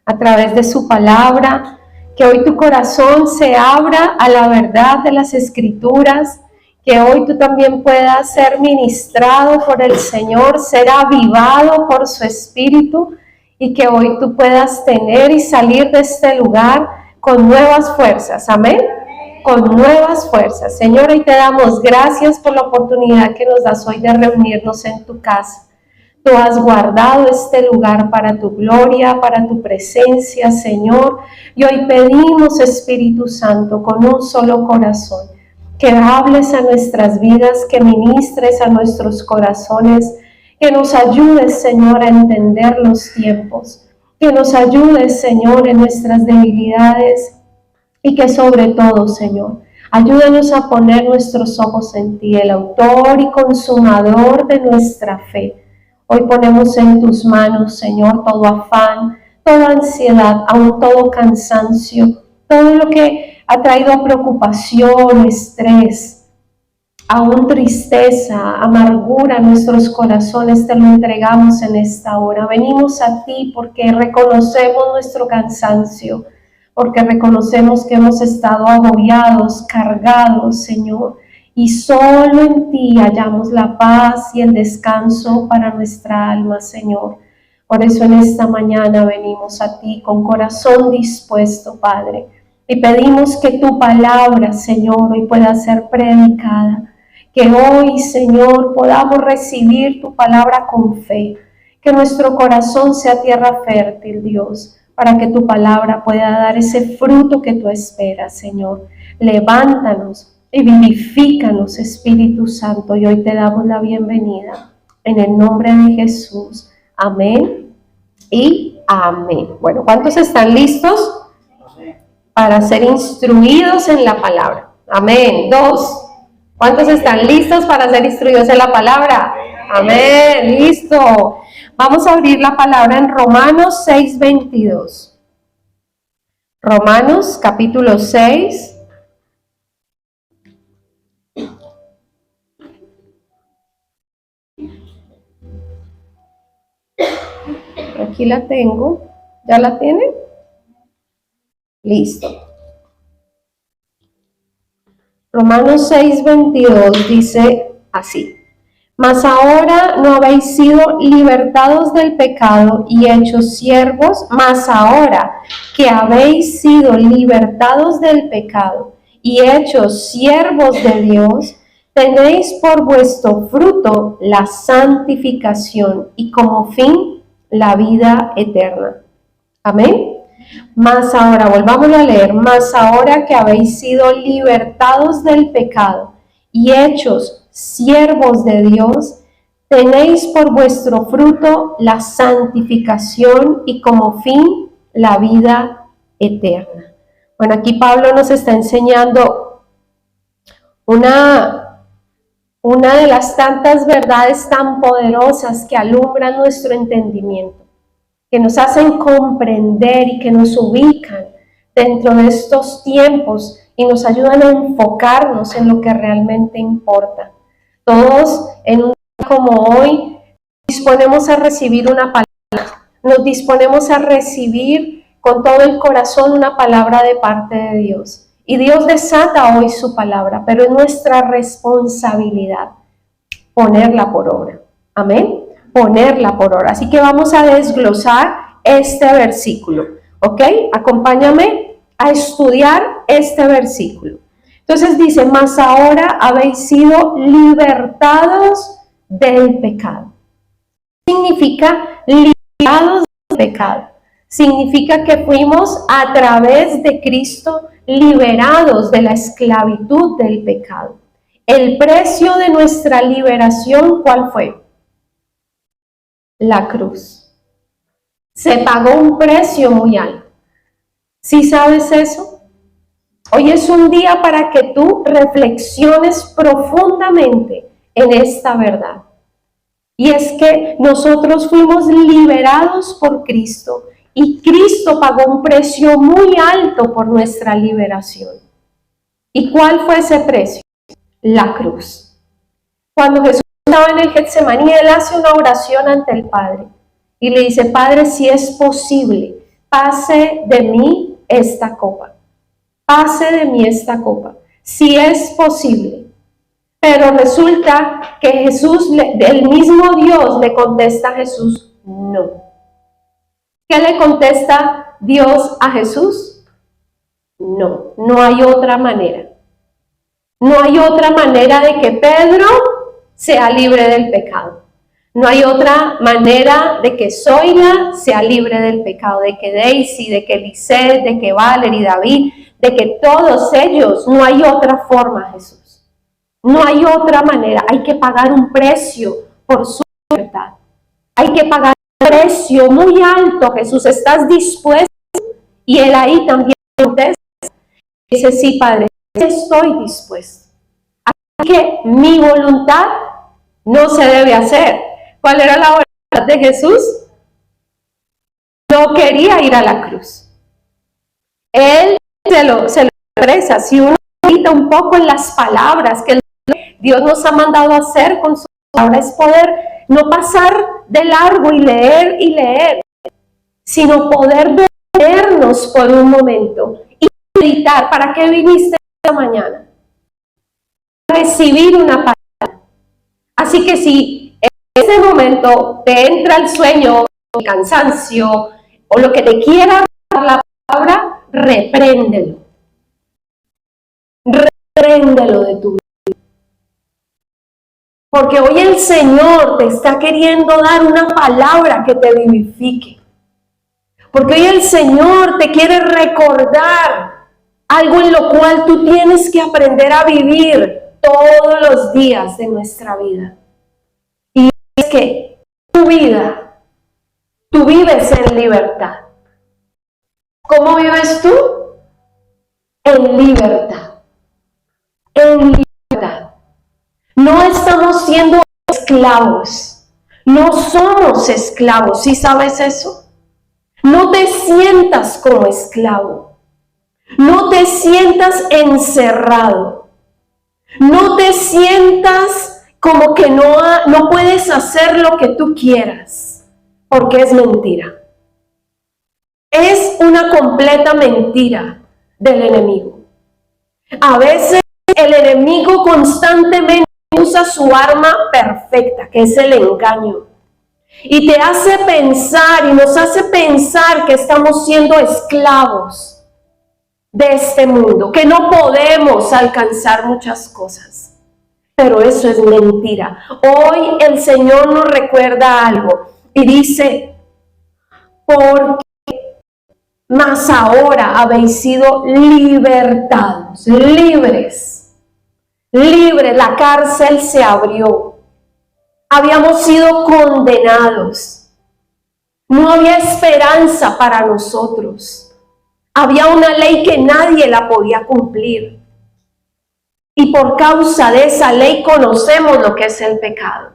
a través de su palabra, que hoy tu corazón se abra a la verdad de las Escrituras, que hoy tú también puedas ser ministrado por el Señor, ser avivado por su Espíritu, y que hoy tú puedas tener y salir de este lugar con nuevas fuerzas. Amén. Con nuevas fuerzas. Señor, hoy te damos gracias por la oportunidad que nos das hoy de reunirnos en tu casa. Tú has guardado este lugar para tu gloria, para tu presencia, Señor. Y hoy pedimos, Espíritu Santo, con un solo corazón, que hables a nuestras vidas, que ministres a nuestros corazones, que nos ayudes, Señor, a entender los tiempos, que nos ayudes, Señor, en nuestras debilidades, y que sobre todo, Señor, ayúdanos a poner nuestros ojos en ti, el autor y consumador de nuestra fe. Hoy ponemos en tus manos, Señor, todo afán, toda ansiedad, aún todo cansancio, todo lo que ha traído preocupación, estrés, aún tristeza, amargura a nuestros corazones, te lo entregamos en esta hora. Venimos a ti porque reconocemos nuestro cansancio, porque reconocemos que hemos estado agobiados, cargados, Señor, y solo en ti hallamos la paz y el descanso para nuestra alma, Señor. Por eso en esta mañana venimos a ti con corazón dispuesto, Padre, y pedimos que tu palabra, Señor, hoy pueda ser predicada, que hoy, Señor, podamos recibir tu palabra con fe, que nuestro corazón sea tierra fértil, Dios, para que tu palabra pueda dar ese fruto que tú esperas, Señor. Levántanos y vivifícanos, Espíritu Santo, y hoy te damos la bienvenida en el nombre de Jesús. Amén y amén. Bueno, ¿cuántos están listos para ser instruidos en la palabra? Amén. 2. ¿Cuántos están listos para ser instruidos en la palabra? Amén. Listo. Vamos a abrir la palabra en Romanos 6:22. Romanos capítulo 6. Aquí la tengo. ¿Ya la tienen? Listo. Romanos 6:22 dice así: Mas ahora no habéis sido libertados del pecado y hechos siervos, mas ahora que habéis sido libertados del pecado y hechos siervos de Dios, tenéis por vuestro fruto la santificación y como fin la vida eterna. Amén. Mas ahora, volvámoslo a leer, mas ahora que habéis sido libertados del pecado y hechos siervos de Dios, tenéis por vuestro fruto la santificación y como fin la vida eterna. Bueno, aquí Pablo nos está enseñando una de las tantas verdades tan poderosas que alumbran nuestro entendimiento, que nos hacen comprender y que nos ubican dentro de estos tiempos y nos ayudan a enfocarnos en lo que realmente importa. Todos en un día como hoy disponemos a recibir una palabra, nos disponemos a recibir con todo el corazón una palabra de parte de Dios. Y Dios desata hoy su palabra, pero es nuestra responsabilidad ponerla por obra. Amén. Ponerla por obra. Así que vamos a desglosar este versículo, ¿ok? Acompáñame a estudiar este versículo. Entonces dice, mas ahora habéis sido libertados del pecado. Significa liberados del pecado. Significa que fuimos a través de Cristo liberados de la esclavitud del pecado. El precio de nuestra liberación, ¿cuál fue? La cruz. Se pagó un precio muy alto. ¿Sí sabes eso? Hoy es un día para que tú reflexiones profundamente en esta verdad. Y es que nosotros fuimos liberados por Cristo y Cristo pagó un precio muy alto por nuestra liberación. ¿Y cuál fue ese precio? La cruz. Cuando Jesús estaba en el Getsemaní, Él hace una oración ante el Padre y le dice, Padre, si es posible, pase de mí esta copa. Pase de mí esta copa, si es posible. Pero resulta que Jesús, el mismo Dios le contesta a Jesús, no. ¿Qué le contesta Dios a Jesús? No, no hay otra manera. No hay otra manera de que Pedro sea libre del pecado. No hay otra manera de que Zoila sea libre del pecado, de que Daisy, de que Lisette, de que Valerie, David, de que todos ellos. No hay otra forma, Jesús. No hay otra manera. Hay que pagar un precio por su libertad. Hay que pagar un precio muy alto, Jesús. ¿Estás dispuesto? Y él ahí también contesta. Dice, sí, Padre, estoy dispuesto. Así que mi voluntad no se debe hacer. ¿Cuál era la voluntad de Jesús? No quería ir a la cruz. Él se lo expresa. Si uno medita un poco en las palabras que Dios nos ha mandado a hacer con su palabra, es poder no pasar de largo y leer, sino poder detenernos por un momento y meditar. ¿Para qué viniste esta mañana? Recibir una palabra. Así que si en ese momento te entra el sueño, el cansancio o lo que te quiera dar la palabra, repréndelo. Repréndelo de tu vida. Porque hoy el Señor te está queriendo dar una palabra que te vivifique. Porque hoy el Señor te quiere recordar algo en lo cual tú tienes que aprender a vivir todos los días de nuestra vida. Y es que tu vida, tú vives en libertad. ¿Cómo vives tú? En libertad. En libertad. No estamos siendo esclavos. No somos esclavos. ¿Sí sabes eso? No te sientas como esclavo. No te sientas encerrado. No te sientas como que no puedes hacer lo que tú quieras, porque es mentira. Es una completa mentira del enemigo. A veces el enemigo constantemente usa su arma perfecta, que es el engaño. Y te hace pensar y nos hace pensar que estamos siendo esclavos de este mundo, que no podemos alcanzar muchas cosas. Pero eso es mentira. Hoy el Señor nos recuerda algo y dice, porque más ahora habéis sido libertados, libres, la cárcel se abrió. Habíamos sido condenados. No había esperanza para nosotros. Había una ley que nadie la podía cumplir. Y por causa de esa ley conocemos lo que es el pecado.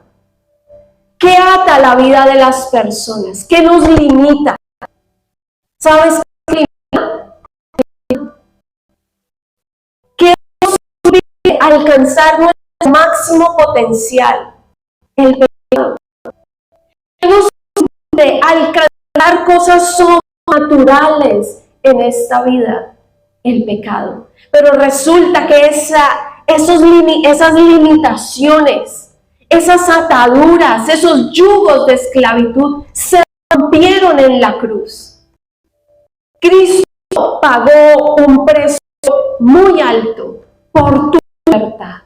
¿Qué ata la vida de las personas? ¿Qué nos limita? ¿Sabes qué limita? ¿Qué nos impide alcanzar nuestro máximo potencial? El pecado. ¿Qué nos impide alcanzar cosas sobrenaturales en esta vida? El pecado. Pero resulta que esas limitaciones, esas ataduras, esos yugos de esclavitud se rompieron en la cruz. Cristo pagó un precio muy alto por tu libertad,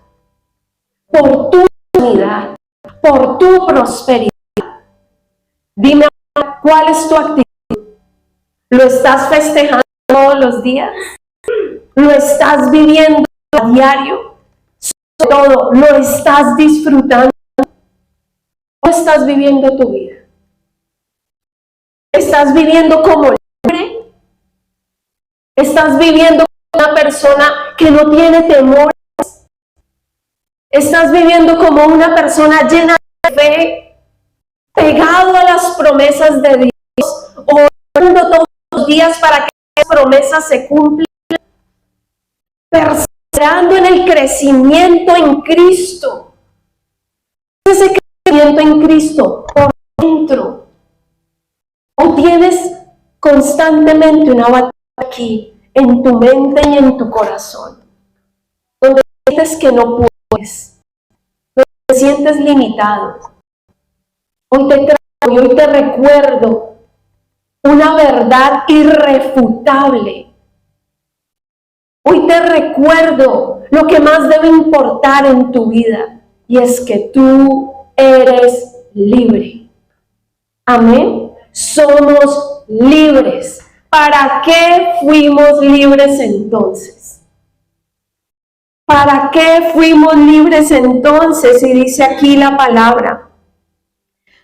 por tu unidad, por tu prosperidad. Dime, ¿cuál es tu actitud? ¿Lo estás festejando todos los días? ¿Lo estás viviendo a diario? Sobre todo, ¿lo estás disfrutando? ¿Cómo estás viviendo tu vida? ¿Estás viviendo como libre? ¿Estás viviendo como una persona que no tiene temores? ¿Estás viviendo como una persona llena de fe, pegado a las promesas de Dios, orando todos los días para que las promesas se cumplan? Perseverando en el crecimiento en Cristo. Ese crecimiento en Cristo por dentro. constantemente una batalla aquí, en tu mente y en tu corazón, donde sientes que no puedes, donde te sientes limitado. Hoy te traigo y hoy te recuerdo una verdad irrefutable. Hoy te recuerdo lo que más debe importar en tu vida, y es que tú eres libre. Amén. Somos libres. ¿Para qué fuimos libres entonces? ¿Para qué fuimos libres entonces? Y dice aquí la palabra: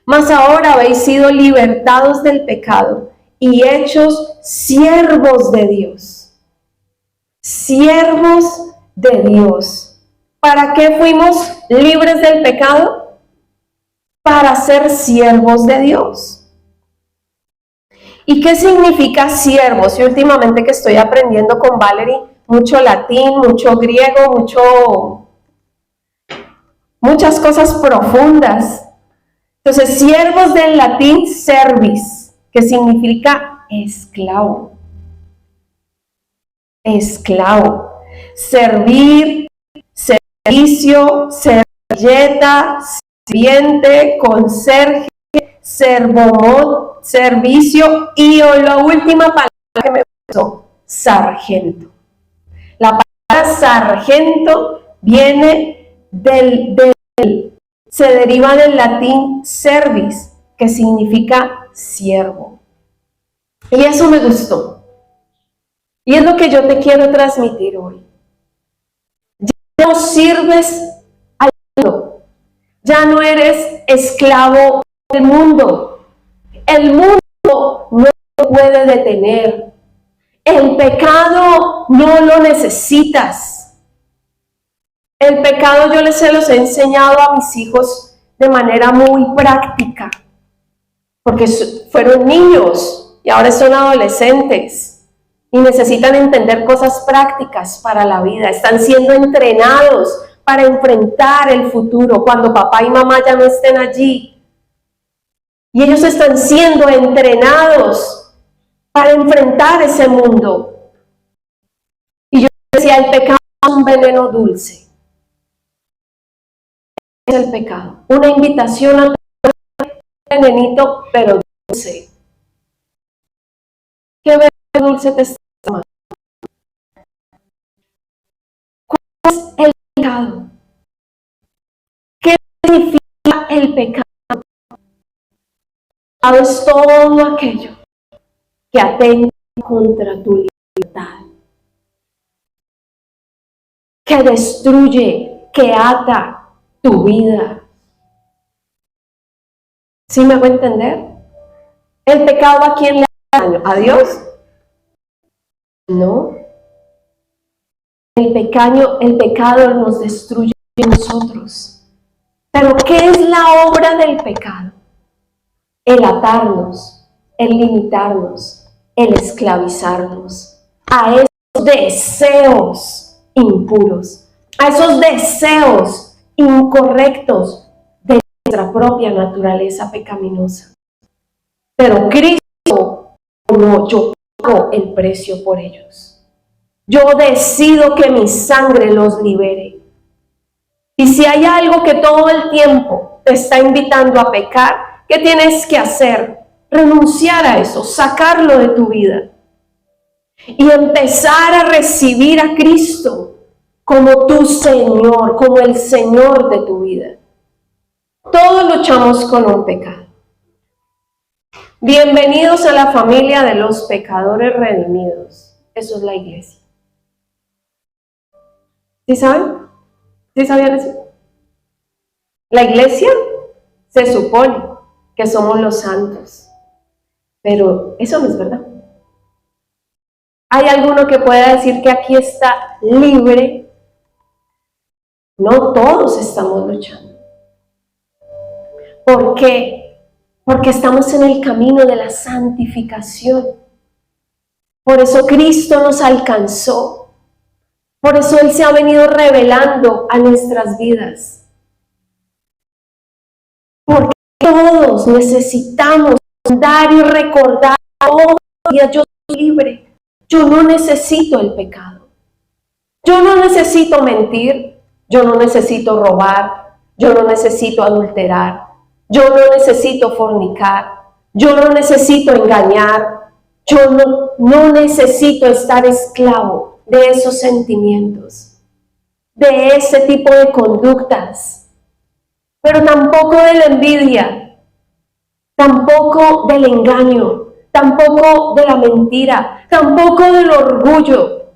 mas ahora habéis sido libertados del pecado y hechos siervos de Dios. Siervos de Dios. ¿Para qué fuimos libres del pecado? Para ser siervos de Dios. ¿Y qué significa siervos? Y últimamente que estoy aprendiendo con Valerie mucho latín, mucho griego, muchas cosas profundas. Entonces, siervos del latín servis, que significa esclavo. Esclavo. Servir, servicio, servilleta, sirviente, conserje, servomod, servicio, y la última palabra que me puso, sargento. La palabra sargento viene se deriva del latín servis, que significa siervo. Y eso me gustó. Y es lo que yo te quiero transmitir hoy. Ya no sirves al mundo. Ya no eres esclavo del mundo. El mundo no lo puede detener. El pecado no lo necesitas. El pecado yo se los he enseñado a mis hijos de manera muy práctica, porque fueron niños y ahora son adolescentes y necesitan entender cosas prácticas para la vida. Están siendo entrenados para enfrentar el futuro cuando papá y mamá ya no estén allí. Y ellos están siendo entrenados para enfrentar ese mundo. Y yo decía, el pecado es un veneno dulce. Es el pecado. Una invitación a un venenito, pero dulce. ¿Qué veneno dulce te está tomando? ¿Cuál es el pecado? ¿Qué significa el pecado? Es todo aquello que atenta contra tu libertad, que destruye, que ata tu vida. ¿Sí me voy a entender? ¿El pecado a quién le hace daño? ¿A Dios? No. El pecado nos destruye a nosotros. ¿Pero qué es la obra del pecado? El atarnos, el limitarnos, el esclavizarnos a esos deseos impuros, a esos deseos incorrectos de nuestra propia naturaleza pecaminosa. Pero Cristo, no, yo pago el precio por ellos. Yo decido que mi sangre los libere. Y si hay algo que todo el tiempo te está invitando a pecar, ¿qué tienes que hacer? Renunciar a eso, sacarlo de tu vida y empezar a recibir a Cristo como tu Señor, como el Señor de tu vida. Todos luchamos con un pecado. Bienvenidos a la familia de los pecadores redimidos. Eso es la iglesia. ¿Sí saben? ¿Sí sabían eso? La iglesia se supone que somos los santos, pero eso no es verdad. ¿Hay alguno que pueda decir que aquí está libre? No todos estamos luchando. ¿Por qué? Porque estamos en el camino de la santificación. Por eso Cristo nos alcanzó. Por eso Él se ha venido revelando a nuestras vidas. Porque todos necesitamos dar y recordar todos día yo soy libre. Yo no necesito el pecado. Yo no necesito mentir. Yo no necesito robar. Yo no necesito adulterar. Yo no necesito fornicar. Yo no necesito engañar. Yo no necesito estar esclavo de esos sentimientos, de ese tipo de conductas, pero tampoco de la envidia, tampoco del engaño, tampoco de la mentira, tampoco del orgullo,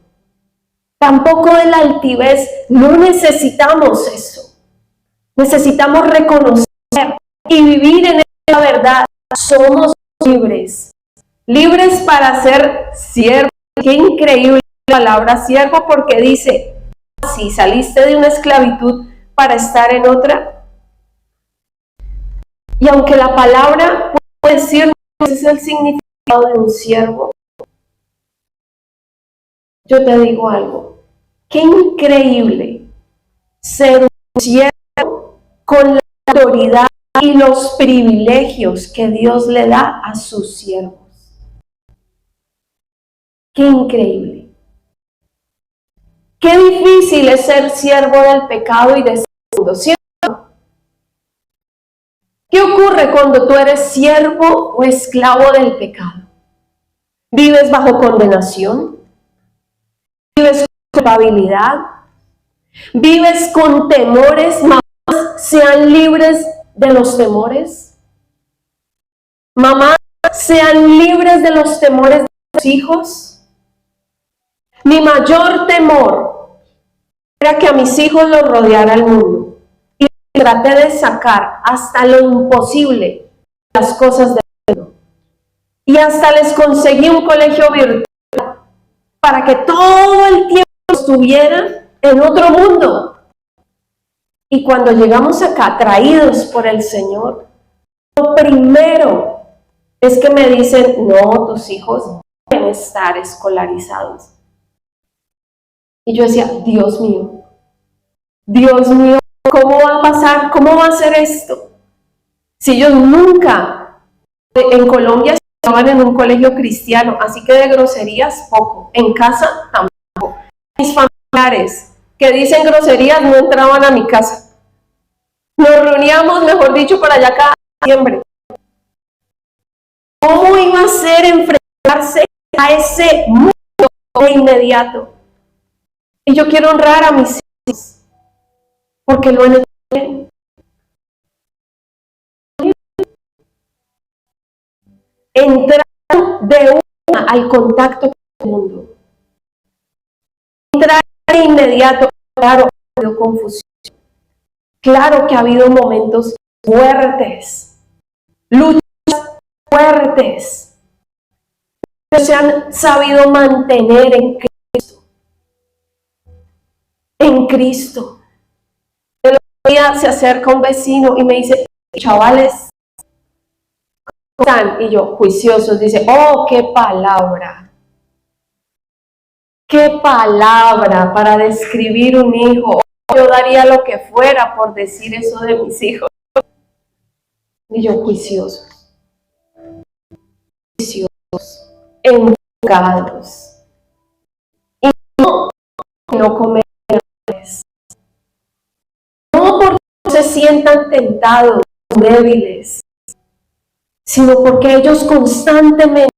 tampoco de la altivez. No necesitamos eso. Necesitamos reconocer y vivir en esa verdad. Somos libres, libres para ser siervos. Qué increíble la palabra siervo, porque dice, si saliste de una esclavitud para estar en otra. Y aunque la palabra puede decir ese es el significado de un siervo, yo te digo algo, qué increíble ser un siervo con la autoridad y los privilegios que Dios le da a sus siervos. Qué increíble. Qué difícil es ser siervo del pecado y de este mundo, ¿cierto? ¿Qué ocurre cuando tú eres siervo o esclavo del pecado? ¿Vives bajo condenación? ¿Vives con culpabilidad? ¿Vives con temores? ¿Mamás sean libres de los temores? ¿Mamás sean libres de los temores de sus hijos? Mi mayor temor era que a mis hijos los rodeara el mundo y traté de sacar hasta lo imposible las cosas del mundo. Y hasta les conseguí un colegio virtual para que todo el tiempo estuvieran en otro mundo. Y cuando llegamos acá, traídos por el Señor, lo primero es que me dicen, no, tus hijos deben estar escolarizados. Y yo decía, Dios mío, ¿cómo va a pasar? ¿Cómo va a ser esto? Si ellos nunca en Colombia estaban en un colegio cristiano, así que de groserías poco, en casa tampoco. Mis familiares que dicen groserías no entraban a mi casa. Nos reuníamos, mejor dicho, por allá cada diciembre. ¿Cómo iba a ser enfrentarse a ese mundo de inmediato? Y yo quiero honrar a mis hijos, porque lo han hecho bien. Entrar de una al contacto con el mundo. Entrar de inmediato, claro, ha habido confusión. Claro que ha habido momentos fuertes, luchas fuertes, pero se han sabido mantener en Cristo. En Cristo. El otro día se acerca un vecino y me dice, chavales, ¿cómo están? Y yo, juiciosos, dice, oh, qué palabra para describir un hijo. Yo daría lo que fuera por decir eso de mis hijos. Y yo, juiciosos, enfocados, y no comerciales. No porque no se sientan tentados, débiles, sino porque ellos constantemente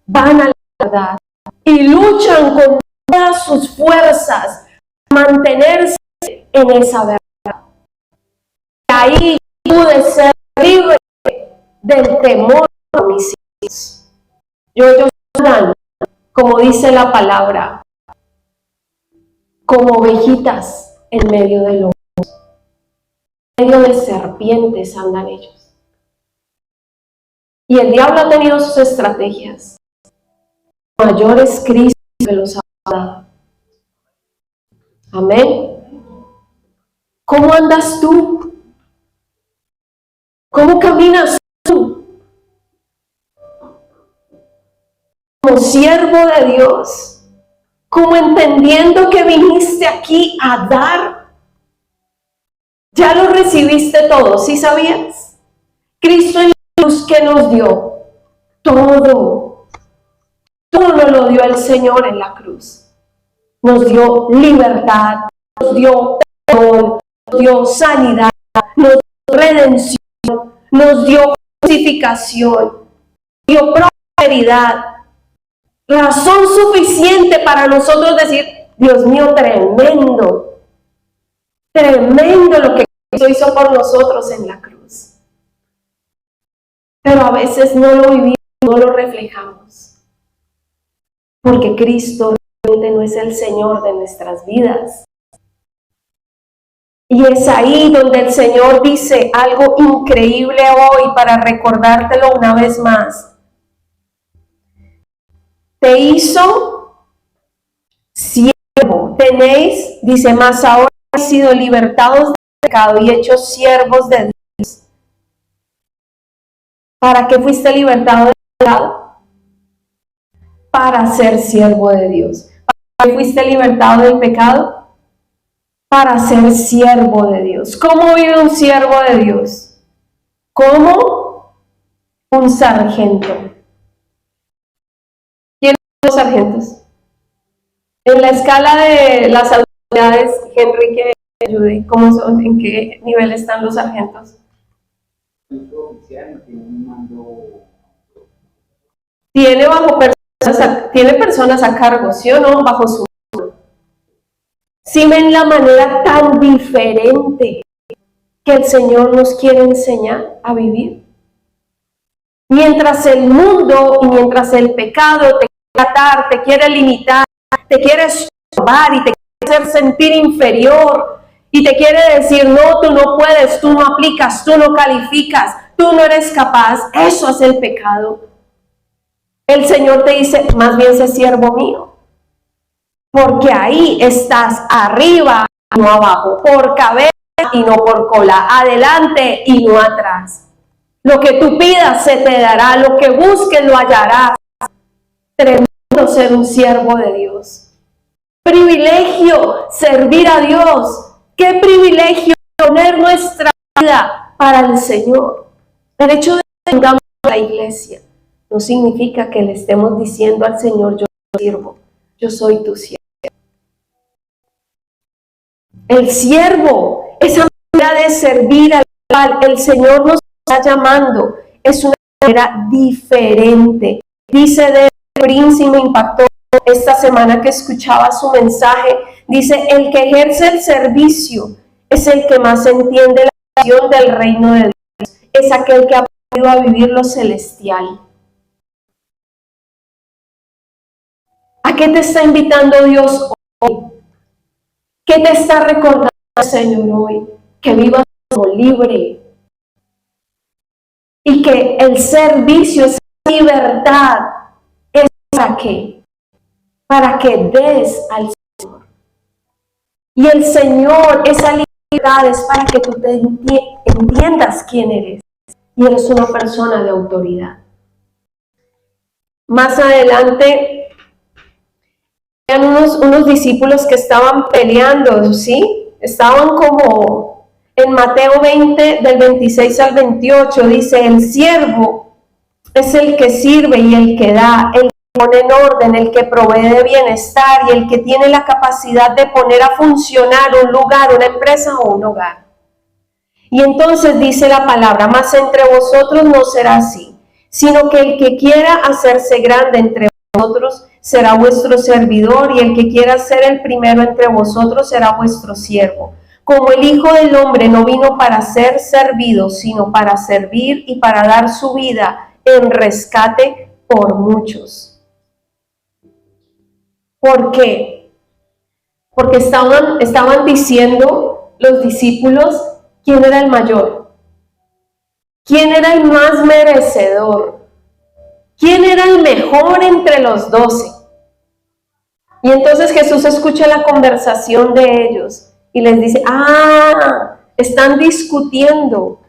van a la verdad y luchan con todas sus fuerzas para mantenerse en esa verdad. Y ahí pude ser libre del temor a mis hijos. Ellos andan, como dice la palabra, como ovejitas en medio de lobos. En medio de serpientes andan ellos. Y el diablo ha tenido sus estrategias. Mayor es Cristo que los ha dado. Amén. ¿Cómo andas tú? ¿Cómo caminas tú? Como siervo de Dios, como entendiendo que viniste aquí a dar. Ya lo recibiste todo, ¿sí sabías? Cristo en la cruz que nos dio todo. todo nos lo dio el Señor en la cruz. Nos dio libertad, nos dio perdón, nos dio sanidad, nos dio redención, nos dio justificación, dio prosperidad. Razón suficiente para nosotros decir, Dios mío, tremendo, tremendo lo que Cristo hizo por nosotros en la cruz. Pero a veces no lo vivimos, no lo reflejamos, porque Cristo realmente no es el Señor de nuestras vidas. Y es ahí donde el Señor dice algo increíble hoy para recordártelo una vez más. Te hizo siervo. Tenéis, dice, más ahora habéis sido libertados del pecado y hechos siervos de Dios. ¿Para qué fuiste libertado del pecado? Para ser siervo de Dios. ¿Para qué fuiste libertado del pecado? Para ser siervo de Dios. ¿Cómo vive un siervo de Dios? Como un sargento. ¿Quiénes son los sargentos? En la escala de las autoridades, Henry, que me ayude, ¿cómo son? ¿En qué nivel están los sargentos? Tiene personas a cargo, ¿sí o no? Bajo su mando. ¿Sí ven la manera tan diferente que el Señor nos quiere enseñar a vivir? Mientras el mundo y mientras el pecado te quiere atar, te quiere limitar, te quiere estorbar y te quiere hacer sentir inferior y te quiere decir, no, tú no puedes, tú no aplicas, tú no calificas, tú no eres capaz, eso es el pecado. El Señor te dice, más bien sé siervo mío. Porque ahí estás arriba y no abajo, por cabeza y no por cola, adelante y no atrás. Lo que tú pidas se te dará, lo que busques lo hallarás. Tremendo ser un siervo de Dios. Privilegio servir a Dios. Qué privilegio poner nuestra vida para el Señor. El hecho de que vengamos a la iglesia no significa que le estemos diciendo al Señor, yo te sirvo, yo soy tu siervo. El siervo, esa manera de servir al cual el Señor nos está llamando, es una manera diferente. Dice de Príncipe, me impactó esta semana que escuchaba su mensaje, dice, el que ejerce el servicio es el que más entiende la visión del reino de Dios, es aquel que ha aprendido a vivir lo celestial. ¿A qué te está invitando Dios hoy? ¿Qué te está recordando, Señor, hoy? Que vivas como libre. Y que el servicio, esa libertad, ¿es para qué? Para que des al Señor. Y el Señor, esa libertad es para que tú te entiendas quién eres. Y eres una persona de autoridad. Más adelante, unos discípulos que estaban peleando, ¿sí? Estaban como en Mateo 20, del 26 al 28, dice, el siervo es el que sirve y el que da, el que pone en orden, el que provee de bienestar y el que tiene la capacidad de poner a funcionar un lugar, una empresa o un hogar. Y entonces dice la palabra, mas entre vosotros no será así, sino que el que quiera hacerse grande entre vosotros será vuestro servidor, y el que quiera ser el primero entre vosotros será vuestro siervo. Como el Hijo del Hombre no vino para ser servido, sino para servir y para dar su vida en rescate por muchos. ¿Por qué? Porque estaban diciendo los discípulos quién era el mayor, quién era el más merecedor, quién era el mejor entre los 12. Y entonces Jesús escucha la conversación de ellos y les dice, están discutiendo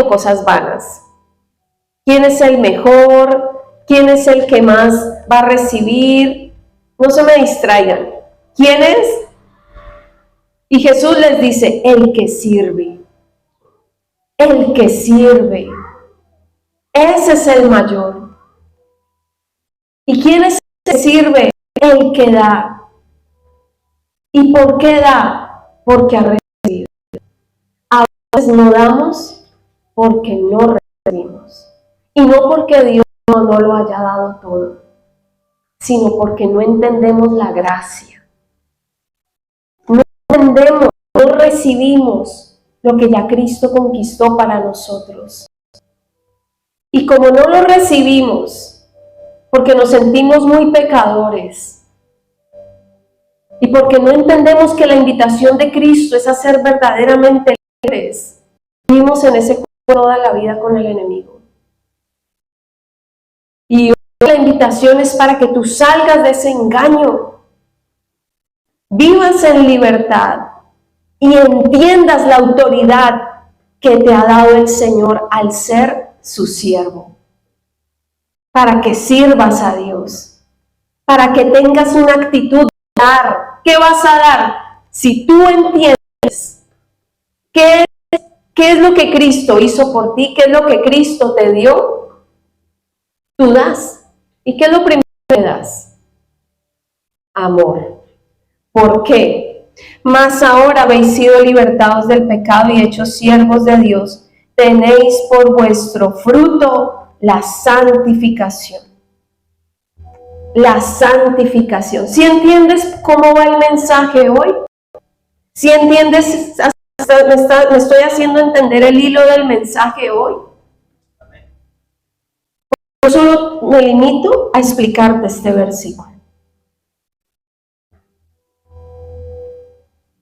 cosas vanas. ¿Quién es el mejor? ¿Quién es el que más va a recibir? No se me distraigan. ¿Quién es? Y Jesús les dice, el que sirve. El que sirve. Ese es el mayor. ¿Y quién es el que sirve? El que da. ¿Y por qué da? Porque ha recibido. A veces no damos porque no recibimos. Y no porque Dios no lo haya dado todo, sino porque no entendemos la gracia. No entendemos, no recibimos lo que ya Cristo conquistó para nosotros. Y como no lo recibimos, porque nos sentimos muy pecadores, y porque no entendemos que la invitación de Cristo es a ser verdaderamente libres, vivimos en ese cuerpo toda la vida con el enemigo. Y la invitación es para que tú salgas de ese engaño, vivas en libertad y entiendas la autoridad que te ha dado el Señor al ser su siervo, para que sirvas a Dios, para que tengas una actitud de dar. ¿Qué vas a dar? Si tú entiendes qué es lo que Cristo hizo por ti, qué es lo que Cristo te dio, tú das. ¿Y qué es lo primero que das? Amor. ¿Por qué? Mas ahora habéis sido libertados del pecado y hechos siervos de Dios, tenéis por vuestro fruto la santificación. La santificación. ¿Sí entiendes cómo va el mensaje hoy? ¿Sí entiendes? Me estoy haciendo entender el hilo del mensaje hoy. Yo solo me limito a explicarte este versículo.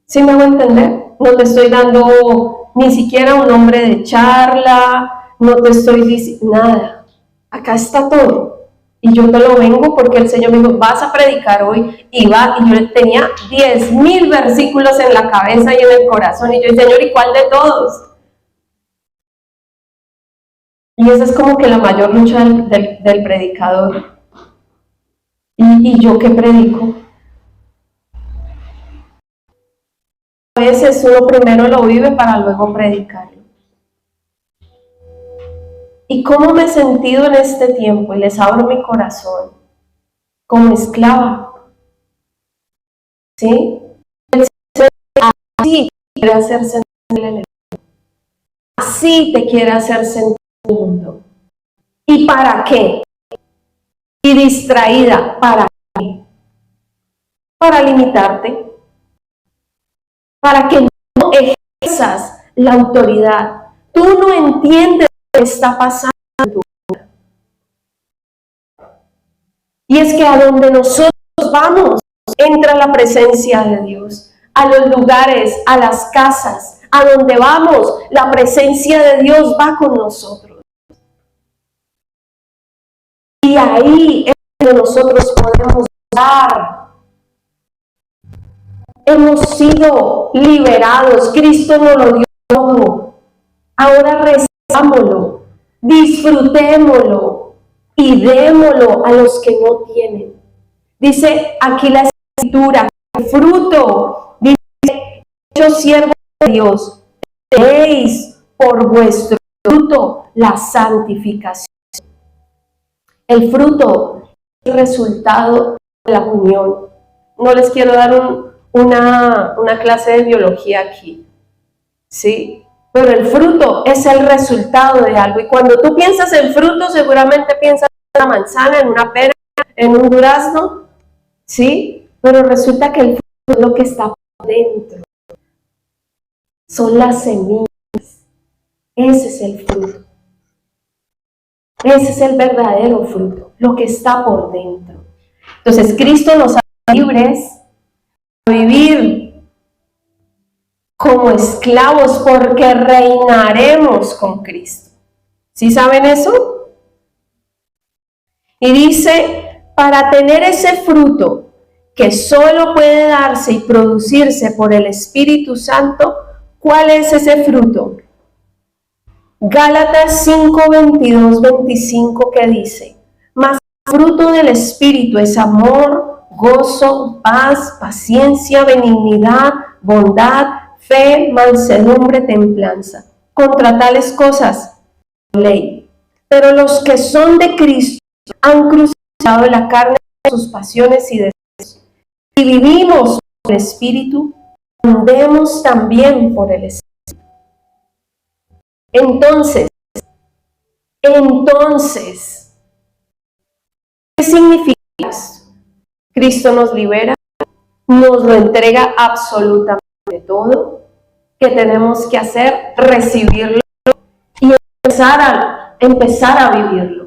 ¿Sí me hago entender? No te estoy dando ni siquiera un nombre de charla, no te estoy diciendo nada. Acá está todo. Y yo te lo vengo porque el Señor me dijo, vas a predicar hoy. Y yo tenía 10,000 versículos en la cabeza y en el corazón. Y yo, Señor, ¿y cuál de todos? Y esa es como que la mayor lucha del predicador. ¿Y yo qué predico? A veces uno primero lo vive para luego predicarlo. ¿Y cómo me he sentido en este tiempo? Y les abro mi corazón. Como esclava. ¿Sí? Así quiere hacer sentir el enemigo. Así te quiere hacer sentir el mundo. ¿Y para qué? Y distraída, ¿para qué? Para limitarte. Para que no ejerzas la autoridad. Tú no entiendes lo que está pasando en tu vida. Y es que a donde nosotros vamos, entra la presencia de Dios. A los lugares, a las casas, a donde vamos, la presencia de Dios va con nosotros. Y ahí es donde nosotros podemos dar. Hemos sido liberados, Cristo nos lo dio todo. Ahora recibámoslo, disfrutémoslo y démoslo a los que no tienen. Dice aquí la Escritura, el fruto, dice, hechos siervos de Dios, tenéis por vuestro fruto la santificación. El fruto es el resultado de la unión. No les quiero dar una clase de biología aquí, ¿sí? Pero el fruto es el resultado de algo. Y cuando tú piensas en fruto, seguramente piensas en una manzana, en una pera, en un durazno, ¿sí? Pero resulta que el fruto es lo que está por dentro. Son las semillas. Ese es el fruto. Ese es el verdadero fruto, lo que está por dentro. Entonces, Cristo nos hace libres a vivir como esclavos porque reinaremos con Cristo. ¿Sí saben eso? Y dice, para tener ese fruto que solo puede darse y producirse por el Espíritu Santo, ¿cuál es ese fruto? Gálatas 5, 22, 25 que dice, mas el fruto del Espíritu es amor, gozo, paz, paciencia, benignidad, bondad, fe, mansedumbre, templanza. Contra tales cosas, ley. Pero los que son de Cristo han crucificado de la carne, sus pasiones y deseos. Si vivimos por el Espíritu, andemos también por el Espíritu. Entonces, ¿qué significa esto? Cristo nos libera, nos lo entrega absolutamente todo. ¿Qué tenemos que hacer? Recibirlo y empezar a vivirlo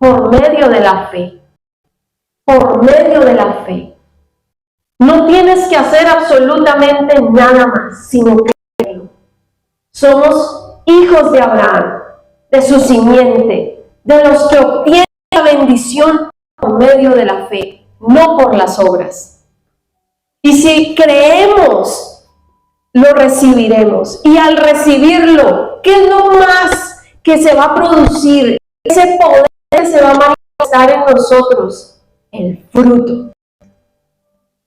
por medio de la fe. Por medio de la fe. No tienes que hacer absolutamente nada más, sino creerlo. Somos hijos de Abraham, de su simiente, de los que obtienen la bendición por medio de la fe, no por las obras. Y si creemos, lo recibiremos. Y al recibirlo, ¿qué es lo más que se va a producir? Ese poder que se va a manifestar en nosotros. El fruto.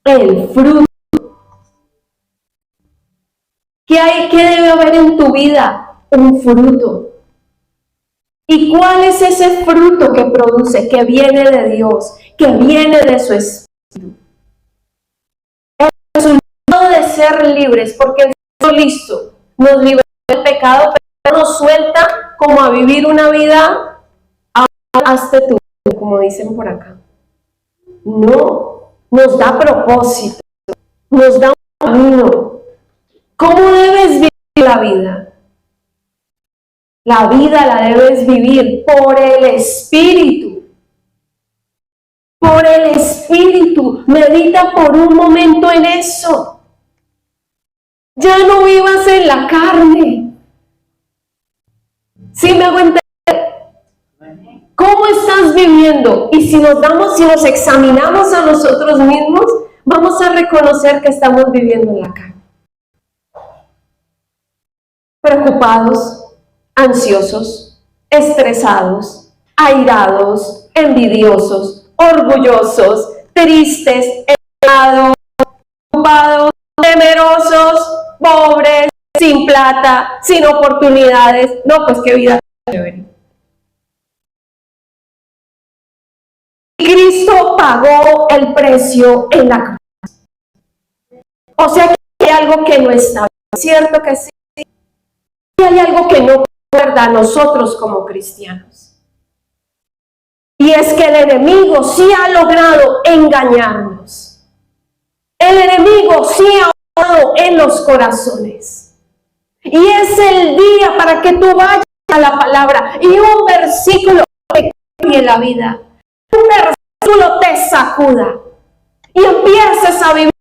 El fruto. ¿Qué debe haber en tu vida? Un fruto. ¿Y cuál es ese fruto que produce? Que viene de Dios, que viene de su Espíritu. El resultado de ser libres, porque el Señor listo nos libera del pecado, pero nos suelta como a vivir una vida hazte tú, como dicen por acá. No, nos da propósito, nos da un camino. ¿Cómo debes vivir la vida? La vida la debes vivir por el Espíritu. Por el Espíritu. Medita por un momento en eso. Ya no vivas en la carne. ¿Sí me hago entender? ¿Cómo estás viviendo? Y si nos examinamos a nosotros mismos, vamos a reconocer que estamos viviendo en la carne. Preocupados, ansiosos, estresados, airados, envidiosos, orgullosos, tristes, enojados, ocupados, temerosos, pobres, sin plata, sin oportunidades. No, pues qué vida chévere. Cristo pagó el precio en la cruz. O sea que hay algo que no está bien. ¿Cierto que sí? Y hay algo que no recuerda a nosotros como cristianos. Y es que el enemigo sí ha logrado engañarnos. El enemigo sí ha obrado en los corazones. Y es el día para que tú vayas a la palabra y un versículo que cambie la vida. Un versículo te sacuda. Y empieces a vivir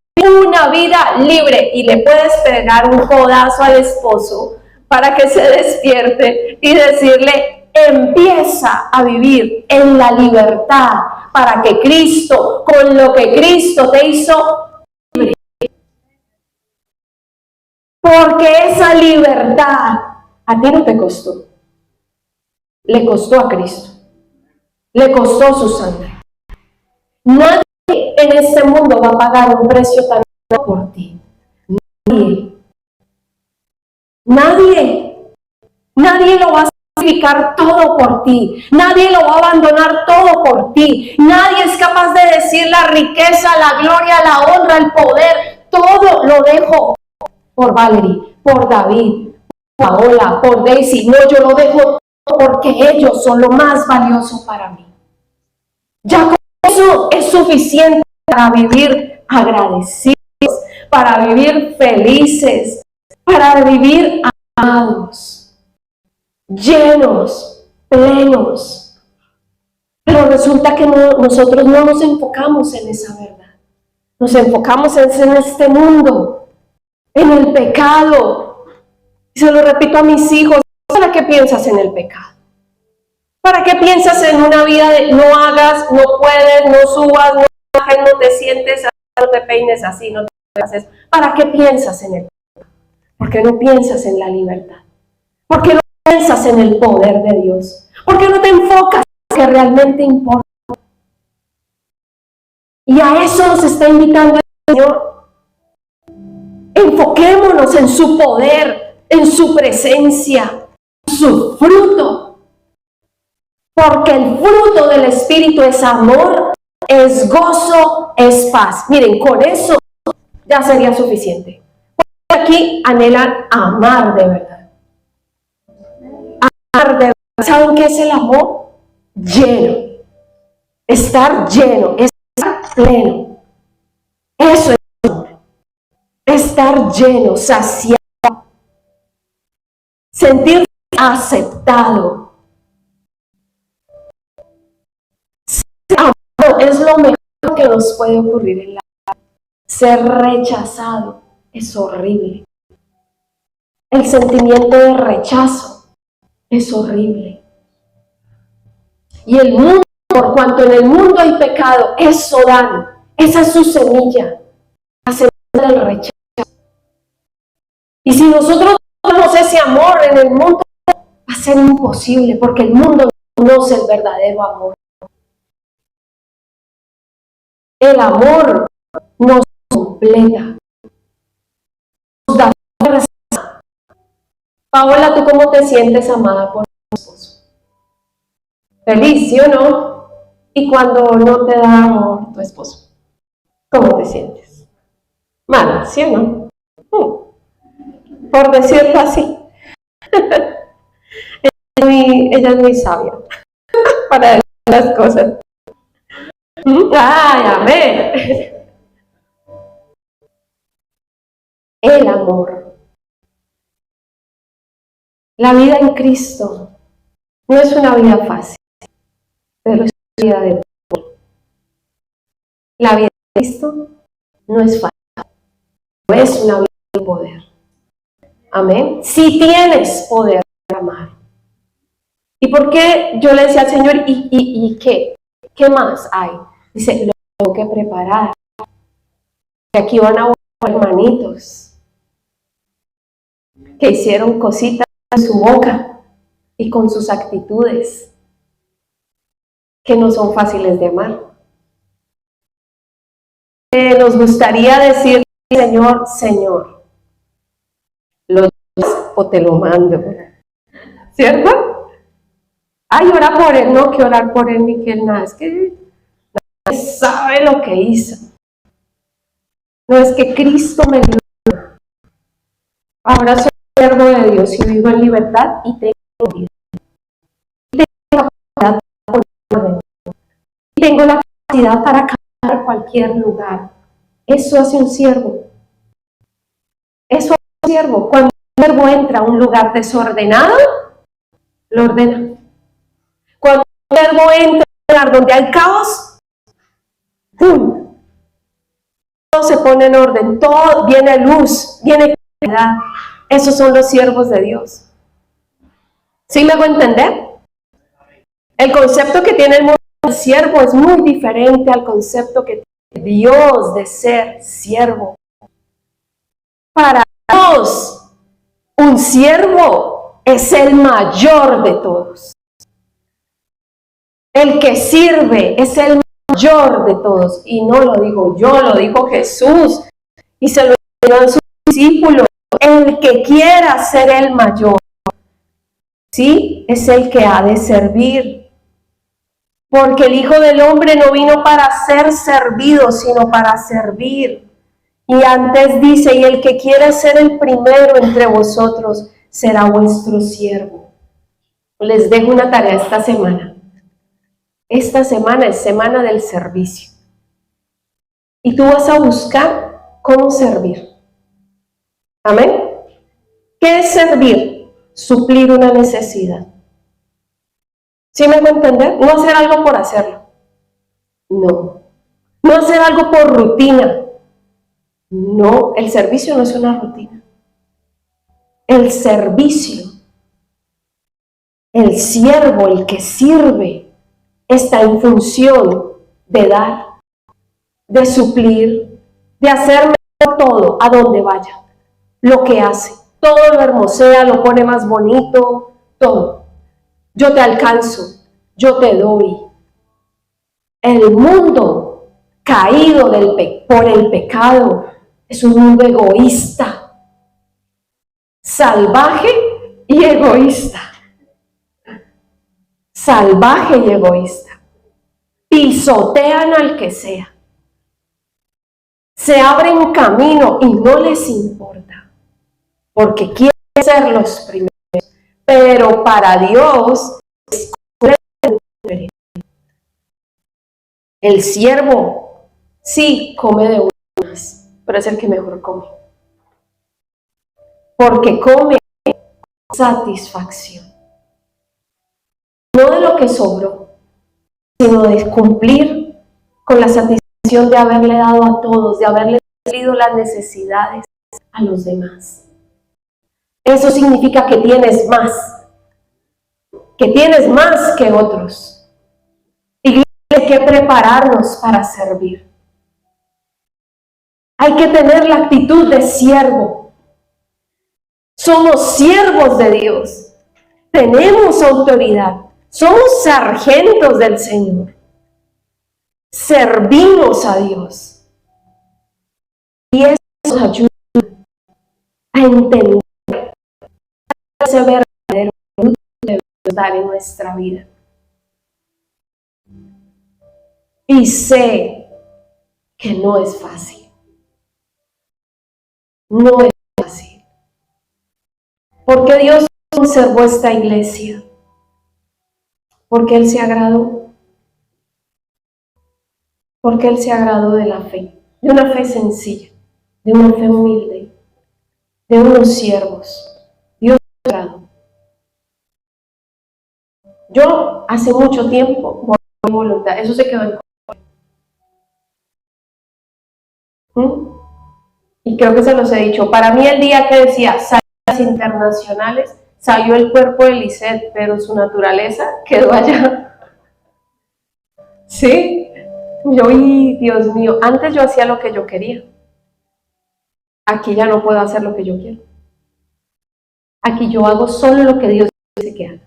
una vida libre. Y le puedes pegar un codazo al esposo para que se despierte y decirle, empieza a vivir en la libertad para que Cristo, con lo que Cristo te hizo libre. Porque esa libertad a ti no te costó. Le costó a Cristo. Le costó su sangre. Nadie en este mundo va a pagar un precio tan alto por ti. Nadie. Nadie lo va a sacrificar todo por ti. Nadie lo va a abandonar todo por ti. Nadie es capaz de decir la riqueza, la gloria, la honra, el poder. Todo lo dejo por Valerie, por David, por Paola, por Daisy. No, yo lo dejo todo porque ellos son lo más valioso para mí. Ya con eso es suficiente para vivir agradecidos, para vivir felices, para vivir amados, llenos, plenos. Pero resulta que nosotros no nos enfocamos en esa verdad. Nos enfocamos en este mundo, en el pecado. Y se lo repito a mis hijos, ¿para qué piensas en el pecado? ¿Para qué piensas en una vida de no hagas, no puedes, no subas, no bajes, no te sientes, no te peines así, no te haces? ¿Para qué piensas en el pecado? ¿Por qué no piensas en la libertad? ¿Por qué no piensas en el poder de Dios? ¿Por qué no te enfocas en lo que realmente importa? Y a eso nos está invitando el Señor. Enfoquémonos en su poder, en su presencia, en su fruto. Porque el fruto del Espíritu es amor, es gozo, es paz. Miren, con eso ya sería suficiente. Porque aquí anhelan amar de verdad. Amar de verdad. ¿Saben qué es el amor? Lleno. Estar lleno, estar pleno. Eso es amor. Estar lleno, saciado. Sentirse aceptado. Amor es lo mejor que nos puede ocurrir en la vida. Ser rechazado es horrible. El sentimiento de rechazo es horrible. Y el mundo, por cuanto en el mundo hay pecado, eso dan. Esa es su semilla. La semilla del rechazo. Y si nosotros no tenemos ese amor en el mundo, va a ser imposible, porque el mundo no conoce el verdadero amor. El amor nos completa, nos da fuerza. Paola, ¿tú cómo te sientes amada por tu esposo? ¿Feliz, sí o no? ¿Y cuando no te da amor tu esposo? ¿Cómo te sientes? Mal, ¿sí o no? Por decirlo así. Ella es muy sabia para decir las cosas. ¡Ay, amén! El amor. La vida en Cristo no es una vida fácil, pero es una vida de poder. La vida en Cristo no es fácil, no es una vida de poder. Amén. Si tienes poder para amar. ¿Y por qué yo le decía al Señor, ¿y qué? ¿Qué más hay? Dice, lo tengo que preparar. Y aquí van a buscar hermanitos que hicieron cositas en su boca y con sus actitudes que no son fáciles de amar. Nos gustaría decir, Señor, Señor, lo llevas o te lo mando, ¿cierto? Ay, ora por él, no que orar por él ni que él nada, es que nadie sabe lo que hizo. No, es que Cristo me dio. Ahora soy siervo de Dios y vivo en libertad y tengo vida. Tengo la capacidad y tengo la capacidad para cambiar cualquier lugar. Eso hace un siervo. Eso hace un siervo. Cuando un siervo entra a un lugar desordenado, lo ordena. Cuando un siervo entra a un lugar donde hay caos, ¡pum!, todo se pone en orden, todo viene luz, viene claridad. Esos son los siervos de Dios. ¿Sí me hago entender? El concepto que tiene el mundo del siervo es muy diferente al concepto que tiene Dios de ser siervo. Para Dios, un siervo es el mayor de todos. El que sirve es el mayor de todos. Y no lo digo yo, lo dijo Jesús. Y se lo dijeron sus discípulos. El que quiera ser el mayor, sí, es el que ha de servir. Porque el Hijo del Hombre no vino para ser servido, sino para servir. Y antes dice, y el que quiera ser el primero entre vosotros, será vuestro siervo. Les dejo una tarea esta semana. Esta semana es semana del servicio. Y tú vas a buscar cómo servir. Amén. ¿Qué es servir? Suplir una necesidad. ¿Sí me hago entender? No hacer algo por hacerlo. No. No hacer algo por rutina. No, el servicio no es una rutina. El servicio, el siervo, el que sirve, está en función de dar, de suplir, de hacer todo a donde vaya. Lo que hace, todo lo hermosea, lo pone más bonito, todo. Yo te alcanzo, yo te doy. El mundo caído por el pecado es un mundo egoísta, salvaje y egoísta. salvaje y egoísta. Pisotean al que sea. Se abren camino y no les importa, porque quieren ser los primeros. Pero para Dios es diferente. El siervo sí come de unas, pero es el que mejor come. Porque come satisfacción. No de lo que sobró, sino de cumplir con la satisfacción de haberle dado a todos, de haberle suplido las necesidades a los demás. Eso significa que tienes más que otros. Iglesia, hay que prepararnos para servir. Hay que tener la actitud de siervo. Somos siervos de Dios. Tenemos autoridad. Somos sargentos del Señor. Servimos a Dios. Y eso nos ayuda a entender ese verdadero fruto que debemos dar en nuestra vida. Y sé que no es fácil. No es fácil. Porque Dios conservó esta iglesia. Porque Él se agradó. Porque Él se agradó de la fe. De una fe sencilla. De una fe humilde. De unos siervos. Dios se agradó. Yo hace mucho tiempo, por mi voluntad, eso se quedó en y creo que se los he dicho. Para mí el día que decía salidas internacionales, salió el cuerpo de Lisette, pero su naturaleza quedó allá. ¿Sí? Yo, Dios mío, antes yo hacía lo que yo quería. Aquí ya no puedo hacer lo que yo quiero. Aquí yo hago solo lo que Dios dice que haga.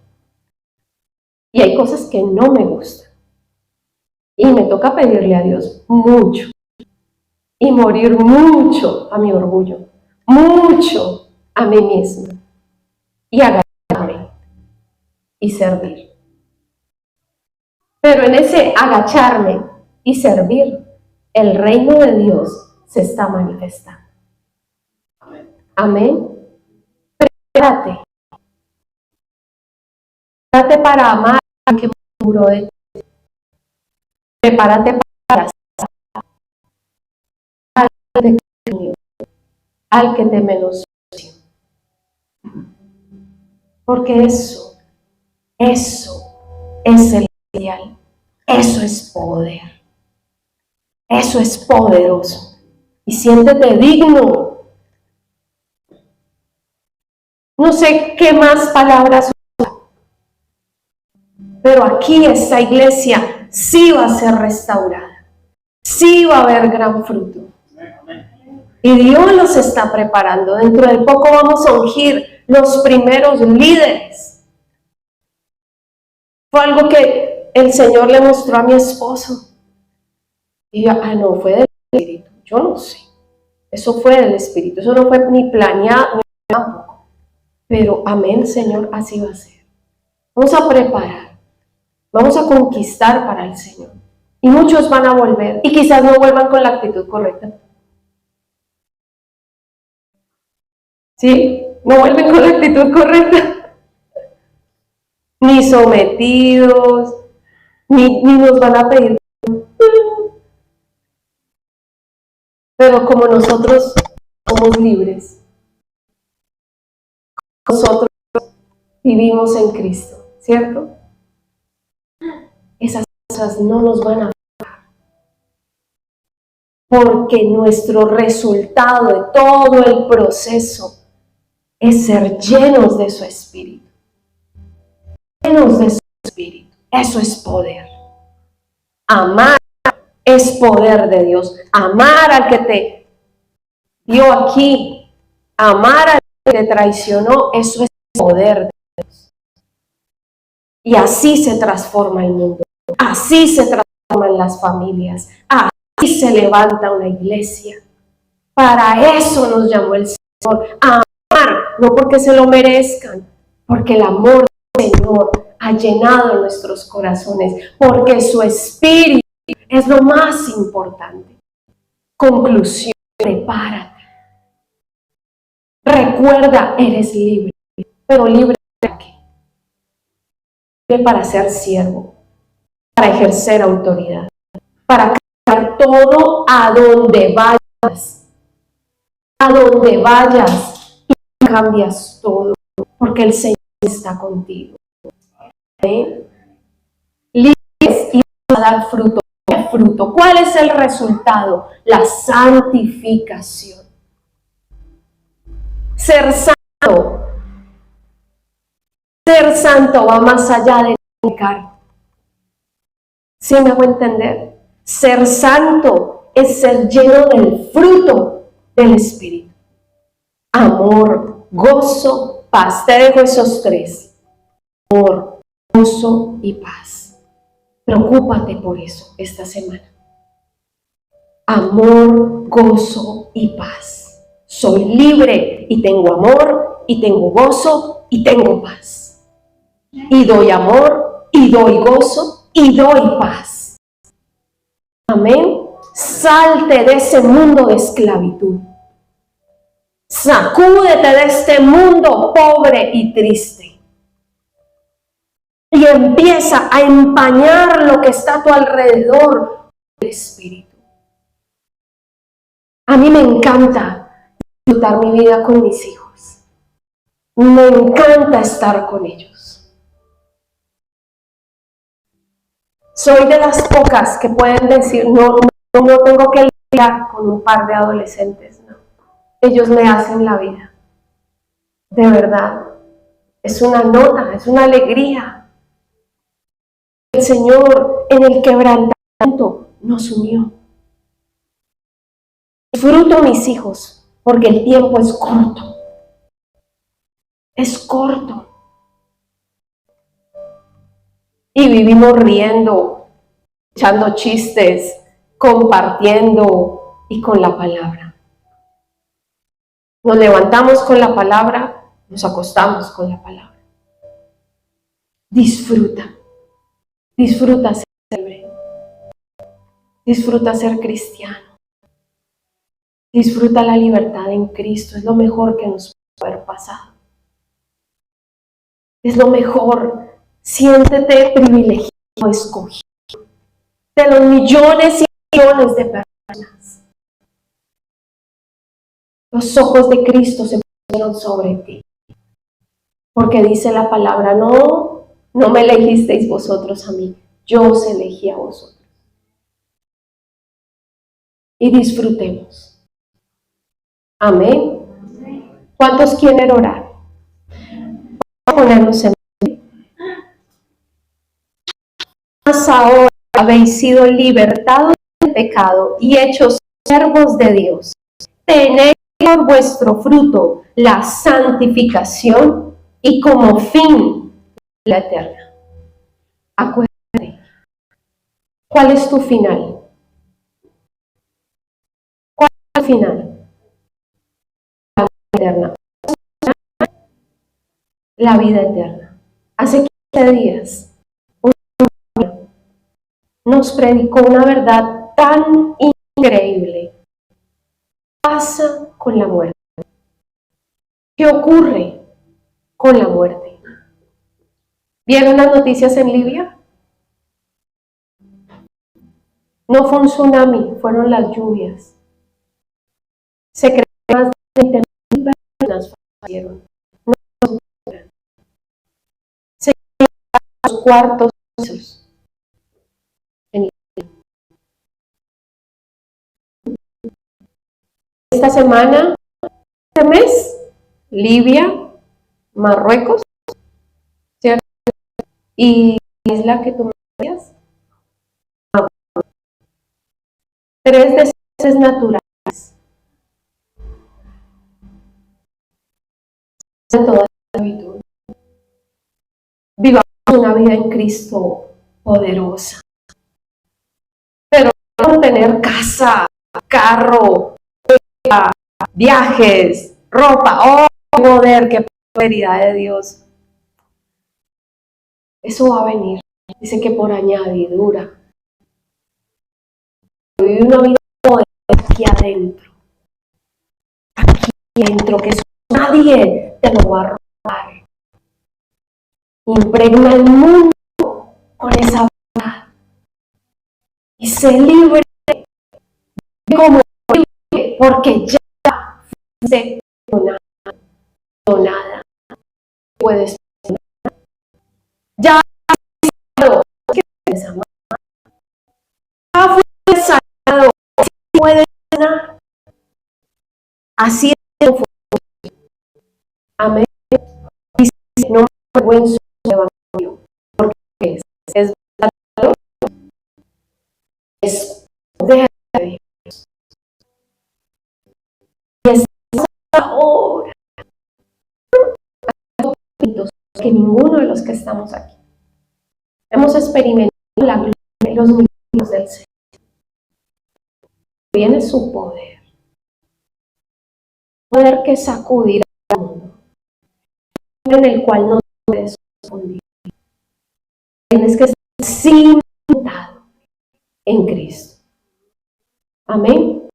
Y hay cosas que no me gustan. Y me toca pedirle a Dios mucho. Y morir mucho a mi orgullo. Mucho a mí misma. Y agacharme. Y servir. Pero en ese agacharme y servir, el reino de Dios se está manifestando. Amén. Prepárate. Prepárate para amar al que murió de ti. Prepárate para al que te menospreció. Porque eso es el ideal. Eso es poder. Eso es poderoso. Y siéntete digno. No sé qué más palabras usar, pero aquí esta iglesia sí va a ser restaurada. Sí va a haber gran fruto. Y Dios los está preparando. Dentro de poco vamos a ungir los primeros líderes. Fue algo que el Señor le mostró a mi esposo. Y yo, no, fue del Espíritu. Yo no sé. Eso fue del Espíritu. Eso no fue ni planeado, ni tampoco. Pero amén, Señor, así va a ser. Vamos a preparar. Vamos a conquistar para el Señor. Y muchos van a volver. Y quizás no vuelvan con la actitud correcta. ¿Sí? No vuelven con la actitud correcta. Ni sometidos, ni nos van a pedir. Pero como nosotros somos libres, nosotros vivimos en Cristo, ¿cierto? Esas cosas no nos van a afectar. Porque nuestro resultado de todo el proceso es ser llenos de su Espíritu. Llenos de su Espíritu. Eso es poder. Amar es poder de Dios. Amar al que te dio aquí. Amar al que te traicionó. Eso es poder de Dios. Y así se transforma el mundo. Así se transforman las familias. Así se levanta una iglesia. Para eso nos llamó el Señor. A amar, no porque se lo merezcan, porque el amor del Señor ha llenado nuestros corazones, porque su Espíritu es lo más importante. Conclusión, prepárate. Recuerda, eres libre, pero libre ¿para qué? Libre para ser siervo, para ejercer autoridad, para cambiar todo a donde vayas. A donde vayas, tú cambias todo, porque el Señor está contigo. ¿Amén? Libres y vas a dar fruto. ¿Qué fruto? ¿Cuál es el resultado? La santificación. Ser santo. Ser santo va más allá de pecar. ¿Sí me hago entender? Ser santo es ser lleno del fruto del Espíritu. Amor, gozo, paz. Te dejo esos tres. Amor, gozo y paz. Preocúpate por eso esta semana. Amor, gozo y paz. Soy libre y tengo amor y tengo gozo y tengo paz. Y doy amor y doy gozo y doy paz. Amén. Salte de ese mundo de esclavitud. Sacúdete de este mundo pobre y triste. Y empieza a empañar lo que está a tu alrededor del Espíritu. A mí me encanta disfrutar mi vida con mis hijos. Me encanta estar con ellos. Soy de las pocas que pueden decir, no tengo que lidiar con un par de adolescentes. No. Ellos me hacen la vida. De verdad. Es una nota, es una alegría. El Señor en el quebrantamiento nos unió. Disfruto mis hijos, porque el tiempo es corto. Es corto. Y vivimos riendo, echando chistes, compartiendo y con la palabra. Nos levantamos con la palabra, nos acostamos con la palabra. Disfruta. Disfruta ser libre. Disfruta ser cristiano. Disfruta la libertad en Cristo. Es lo mejor que nos puede haber pasado. Es lo mejor. Siéntete privilegiado, escogido. De los millones y millones de personas. Los ojos de Cristo se pusieron sobre ti. Porque dice la palabra, no me elegisteis vosotros a mí, yo os elegí a vosotros. Y disfrutemos. Amén. ¿Cuántos quieren orar? Vamos a ponernos en pie. Mas ahora habéis sido libertados del pecado y hechos siervos de Dios. Tenéis por vuestro fruto la santificación y como fin la eterna. Acuérdate, ¿cuál es tu final? ¿Cuál es el final? La vida eterna. La vida eterna. Hace 15 días, un hombre nos predicó una verdad tan increíble. ¿Qué pasa con la muerte? ¿Qué ocurre con la muerte? ¿Vieron las noticias en Libia? No fue un tsunami, fueron las lluvias. Se cree que más de 20.000 personas fallecieron. No se quedaron los cuartos pisos. Esta semana, este mes, Libia, Marruecos, ¿cierto? Y la isla que tú me decías, 3 desastres naturales. De toda esclavitud. Vivamos una vida en Cristo poderosa. Pero no por tener casa, carro, viajes, ropa, oh poder, qué prosperidad de Dios. Eso va a venir. Dice que por añadidura. Vive una vida aquí adentro. Aquí adentro, que eso nadie te lo va a robar. Impregna el mundo con esa verdad. Y sé libre como libre, porque ya fuiste donada. Puedes ya puedes amar. Ya fuiste sanado. Puedes sanar. Así es. Amén. Dice, no me avergüenzo del evangelio, porque es verdadero, es poder de Dios. Y es ahora que ninguno de los que estamos aquí hemos experimentado la gloria y los milagros del Señor. Viene su poder, poder que sacudirá al mundo, en el cual no puedes confundir. Tienes que estar cimentado en Cristo. Amén.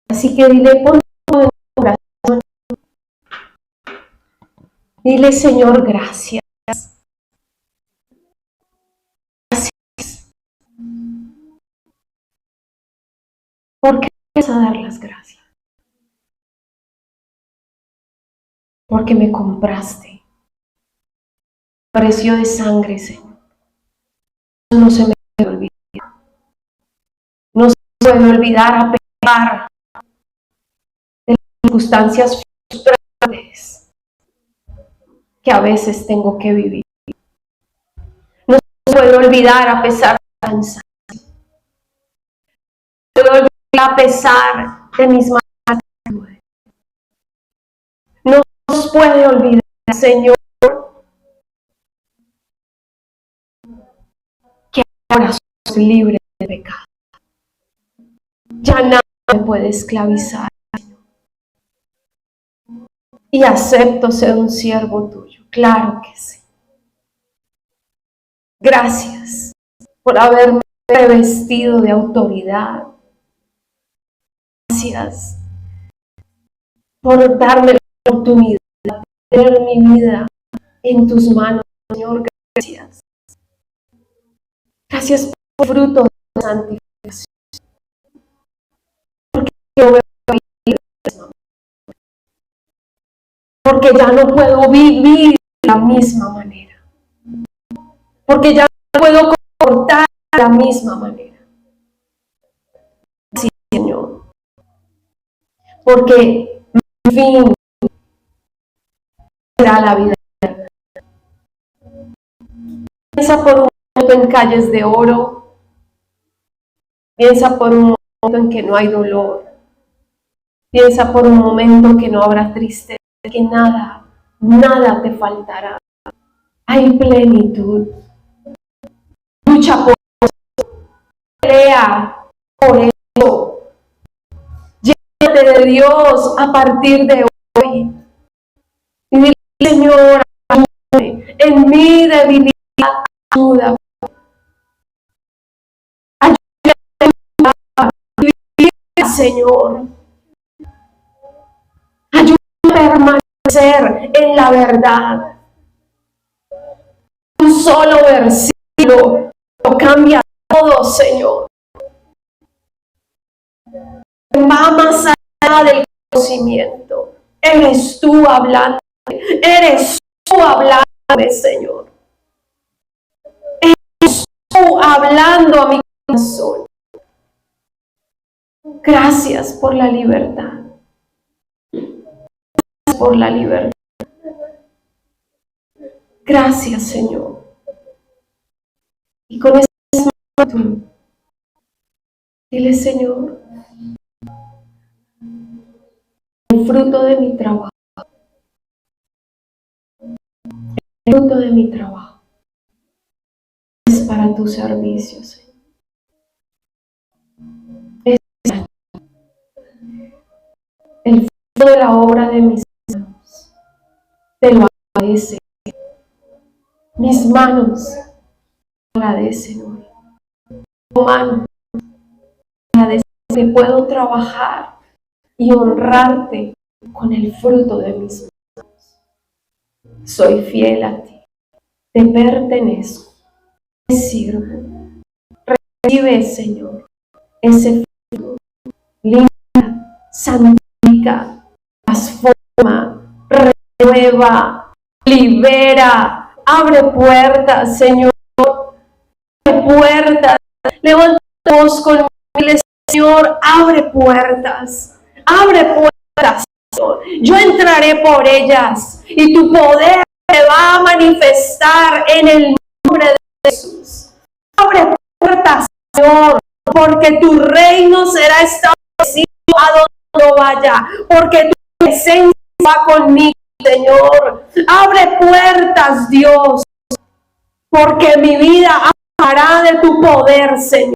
Así que dile, pon todo en tu corazón. Dile, Señor, gracias. Gracias. ¿Por qué vas a dar las gracias? Porque me compraste. Precio de sangre, Señor. No se me puede olvidar. No se puede olvidar a pesar de las circunstancias frustrantes que a veces tengo que vivir. No se puede olvidar a pesar de cansancio. No se puede olvidar a pesar de mis malas actitudes. No nos puede olvidar, Señor, que ahora somos libres de pecado. Ya nada me puede esclavizar. Y acepto ser un siervo tuyo. Claro que sí. Gracias por haberme revestido de autoridad. Gracias por darme la oportunidad de tener mi vida en tus manos, Señor. Gracias. Gracias por fruto de la santificación. Porque yo veo vivir, porque ya no puedo vivir de la misma manera. Porque ya no puedo comportar de la misma manera. Sí, Señor. Porque mi fin será la vida eterna. Piensa por un momento en calles de oro. Piensa por un momento en que no hay dolor. Piensa por un momento que no habrá tristeza, que nada, nada te faltará. Hay plenitud. Lucha por eso. Pelea por eso. Llénate de Dios a partir de hoy. Y dile, Señor, ayúdame. En mi debilidad, ayuda. Ayúdame a vivir, Señor. Ayúdame a permanecer en la verdad. Un solo versículo lo cambia todo, Señor. Va más allá del conocimiento. Eres tú hablando. Eres tú hablándome, Señor. Eres tú hablando a mi corazón. Gracias por la libertad. Gracias por la libertad. Gracias, Señor. Y con ese espíritu, dile, Señor, el fruto de mi trabajo. El fruto de mi trabajo es para tu servicio, Señor. Es el fruto de la obra de mis manos. Te lo agradece. Mis manos agradecen hoy. Manos agradecen que puedo trabajar y honrarte con el fruto de mis manos. Soy fiel a ti, te pertenezco, te sirvo. Recibe, Señor, ese fruto. Limpia, santifica, transforma, renueva, libera, abre puertas, Señor. Abre puertas. Levanta tu voz conmigo, Señor, abre puertas. Abre puertas, Señor. Yo entraré por ellas y tu poder se va a manifestar en el nombre de Jesús. Abre puertas, Señor, porque tu reino será establecido a donde no vaya, porque tu presencia va conmigo, Señor. Abre puertas, Dios, porque mi vida hablará de tu poder, Señor.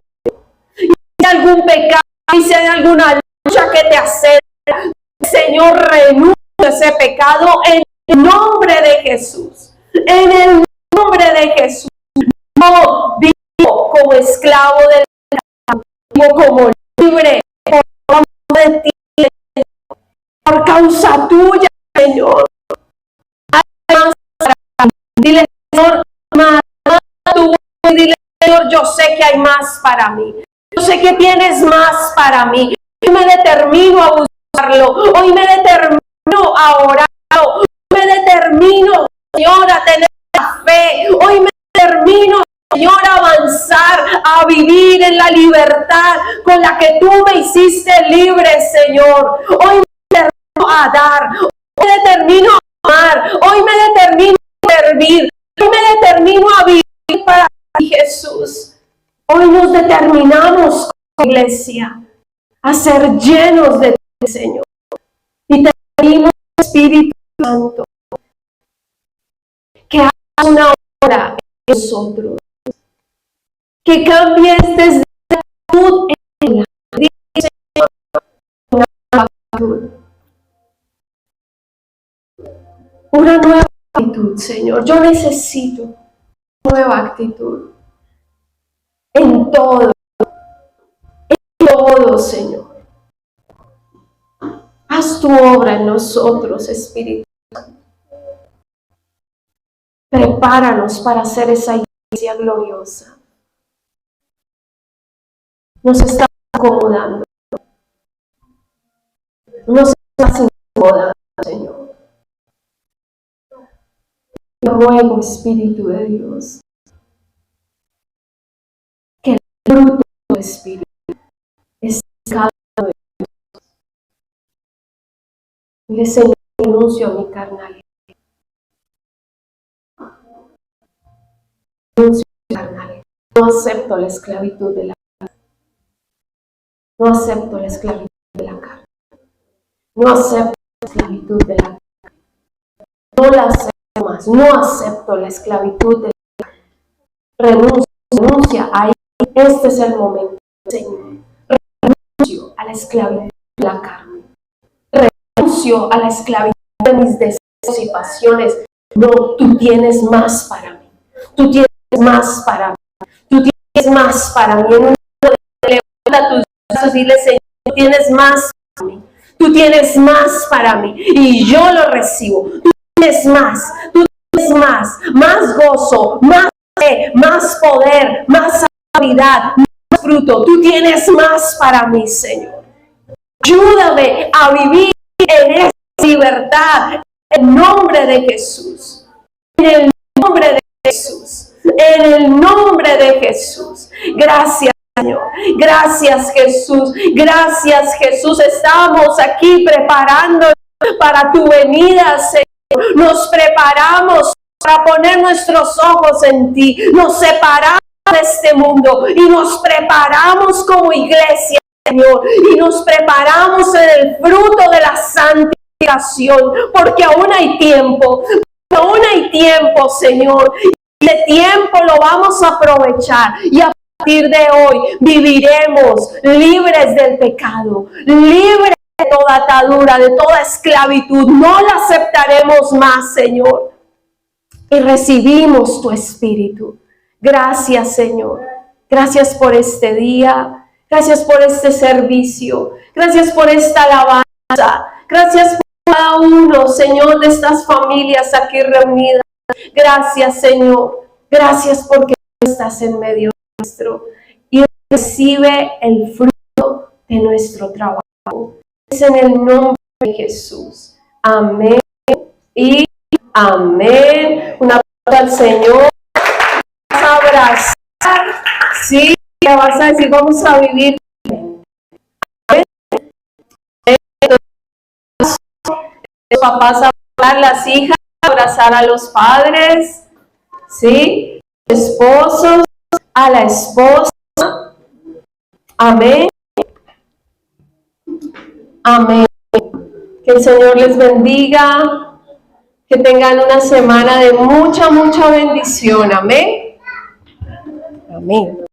Y si hay algún pecado, y si hay alguna lucha que te acerca, Señor, renuncia a ese pecado en el nombre de Jesús. En el nombre de Jesús. No vivo como esclavo del pecado, vivo como libre por amor de ti, por causa tuya, Señor. Dile, Señor, más tu voz, dile, Señor, yo sé que hay más para mí. Yo sé que tienes más para mí. Hoy me determino a buscarlo. Hoy me determino a orarlo. Hoy me determino, Señor, a tener la fe. Hoy me determino, Señor, a avanzar, a vivir en la libertad con la que tú me hiciste libre, Señor. Hoy me determino a dar. Hoy me determino a amar. Hoy me determino a servir. Hoy me determino a vivir para ti, Jesús. Hoy nos determinamos, iglesia, a ser llenos de ti, Señor. Y te pedimos, Espíritu Santo, que hagas una obra en nosotros. Que cambies desde la actitud en la actitud. Una nueva actitud, Señor. Yo necesito una nueva actitud. En todo, Señor. Haz tu obra en nosotros, Espíritu Santo. Prepáranos para hacer esa iglesia gloriosa. Nos estás acomodando. Nos estás incomodando, Señor. Te ruego, Espíritu de Dios, que el fruto de tu Espíritu esté en cada uno de nosotros. Dile, Señor, renuncio a mi carnalidad. Renuncio a mi carnalidad. No acepto la esclavitud de la carne. No acepto la esclavitud de la carne. No acepto la esclavitud de la carne. No la acepto más. No acepto la esclavitud de la carne. Renuncia ahí. Este es el momento, Señor. Renuncio a la esclavitud de la carne. Renuncio a la esclavitud de mis deseos y pasiones. No, tú tienes más para mí. Tú tienes más para mí. Tú tienes más para mí. En un momento levanta tus brazos y dile, Señor, tú tienes más para mí. Tú tienes más para mí. Y yo lo recibo. Tú tienes más. Tú tienes más gozo, más fe, más poder, más autoridad, más fruto. Tú tienes más para mí, Señor. Ayúdame a vivir en esa libertad, en el nombre de Jesús. En el nombre de Jesús. En el nombre de Jesús. Gracias, Señor. Gracias, Jesús. Gracias, Jesús. Estamos aquí preparándonos para tu venida, Señor. Nos preparamos para poner nuestros ojos en ti. Nos separamos de este mundo y nos preparamos como iglesia, Señor. Y nos preparamos en el fruto de la santificación, porque aún hay tiempo. Aún hay tiempo, Señor. Y ese tiempo lo vamos a aprovechar. Y a partir de hoy viviremos libres del pecado, libres de toda atadura, de toda esclavitud. No la aceptaremos más, Señor. y recibimos tu Espíritu. Gracias, Señor. Gracias por este día. Gracias por este servicio. Gracias por esta alabanza. Gracias por cada uno, Señor, de estas familias aquí reunidas. Gracias, Señor. Gracias porque estás en medio nuestro y recibe el fruto de nuestro trabajo. Es en el nombre de Jesús. Amén y amén. Un aplauso al Señor. Vas a abrazar, sí, le vas a decir, vamos a vivir. Los papás a abrazar, las hijas a abrazar a los padres, sí, esposos a la esposa. Amén. Amén. Que el Señor les bendiga. Que tengan una semana de mucha bendición. Amén. Amén.